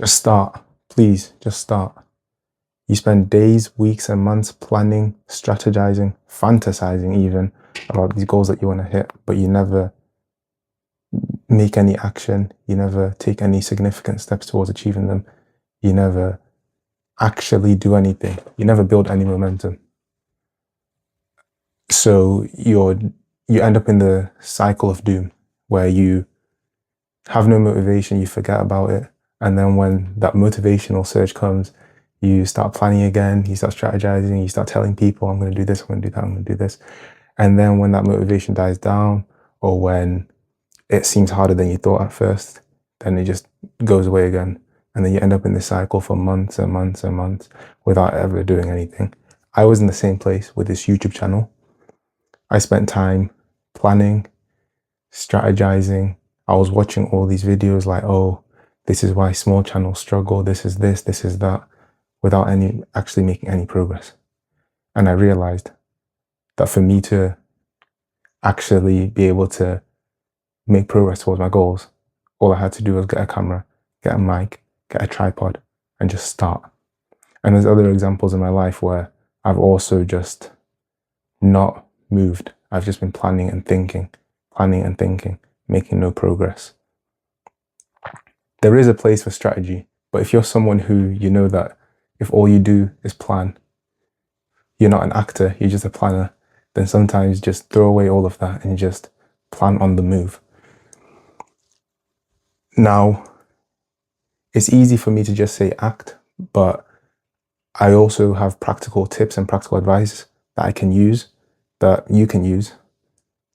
Just start. Please, just start. You spend days, weeks, and months planning, strategizing, fantasizing even about these goals that you want to hit, but you never make any action. You never take any significant steps towards achieving them. You never actually do anything. You never build any momentum. So you end up in the cycle of doom where you have no motivation, you forget about it. And then when that motivational surge comes, you start planning again, you start strategizing, you start telling people, I'm going to do this, I'm going to do that, I'm going to do this. And then when that motivation dies down, or when it seems harder than you thought at first, then it just goes away again. And then you end up in this cycle for months and months and months without ever doing anything. I was in the same place with this YouTube channel. I spent time planning, strategizing. I was watching all these videos like, oh, this is why small channels struggle. This is this is that, without actually making any progress. And I realized that for me to actually be able to make progress towards my goals, all I had to do was get a camera, get a mic, get a tripod, and just start. And there's other examples in my life where I've also just not moved. I've just been planning and thinking, making no progress. There is a place for strategy, but if you're someone who you know that if all you do is plan, you're not an actor, you're just a planner, then sometimes just throw away all of that and just plan on the move. Now, it's easy for me to just say act, but I also have practical tips and practical advice that I can use, that you can use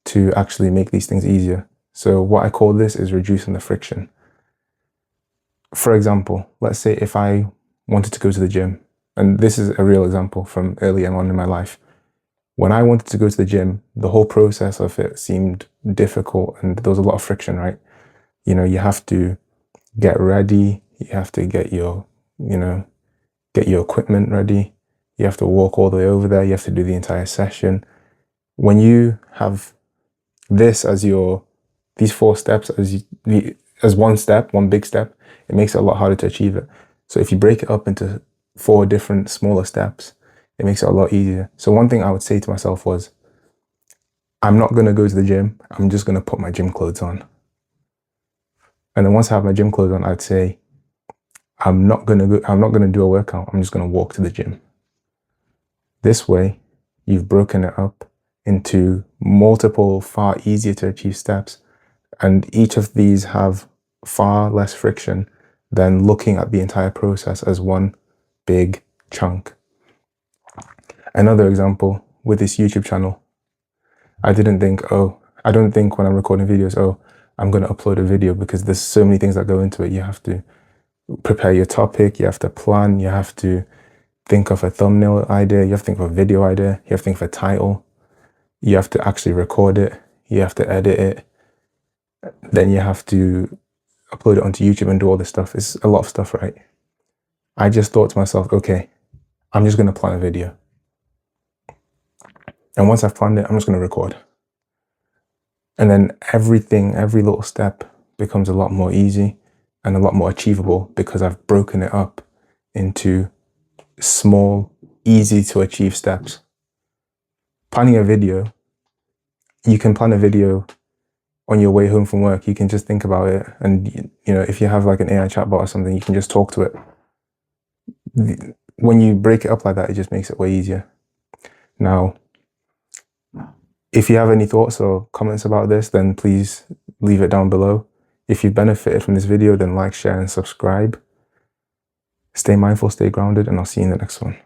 to actually make these things easier. So what I call this is reducing the friction. For example, let's say if I wanted to go to the gym, and this is a real example from early on in my life. When I wanted to go to the gym, the whole process of it seemed difficult and there was a lot of friction, right? You know, you have to get ready, you have to get your equipment ready, you have to walk all the way over there, you have to do the entire session. When you have this as these 4 steps as one big step, it makes it a lot harder to achieve it. So if you break it up into 4 different smaller steps, it makes it a lot easier. So one thing I would say to myself was, I'm not going to go to the gym, I'm just going to put my gym clothes on. And then once I have my gym clothes on, I'd say, I'm not going to do a workout, I'm just going to walk to the gym. This way, you've broken it up into multiple, far easier to achieve steps. And each of these have far less friction than looking at the entire process as one big chunk. Another example with this YouTube channel, I don't think when I'm recording videos, I'm going to upload a video, because there's so many things that go into it. You have to prepare your topic, you have to plan, you have to think of a thumbnail idea, you have to think of a video idea, you have to think of a title, you have to actually record it, you have to edit it, then you have to upload it onto YouTube and do all this stuff. It's a lot of stuff, right? I just thought to myself, okay, I'm just going to plan a video. And once I've planned it, I'm just going to record. And then every little step becomes a lot more easy and a lot more achievable, because I've broken it up into small, easy to achieve steps. Planning a video, you can plan a video on your way home from work. You can just think about it. And, if you have like an AI chatbot or something, you can just talk to it. When you break it up like that, it just makes it way easier. Now, if you have any thoughts or comments about this, then please leave it down below. If you've benefited from this video, then like, share, and subscribe. Stay mindful, stay grounded, and I'll see you in the next one.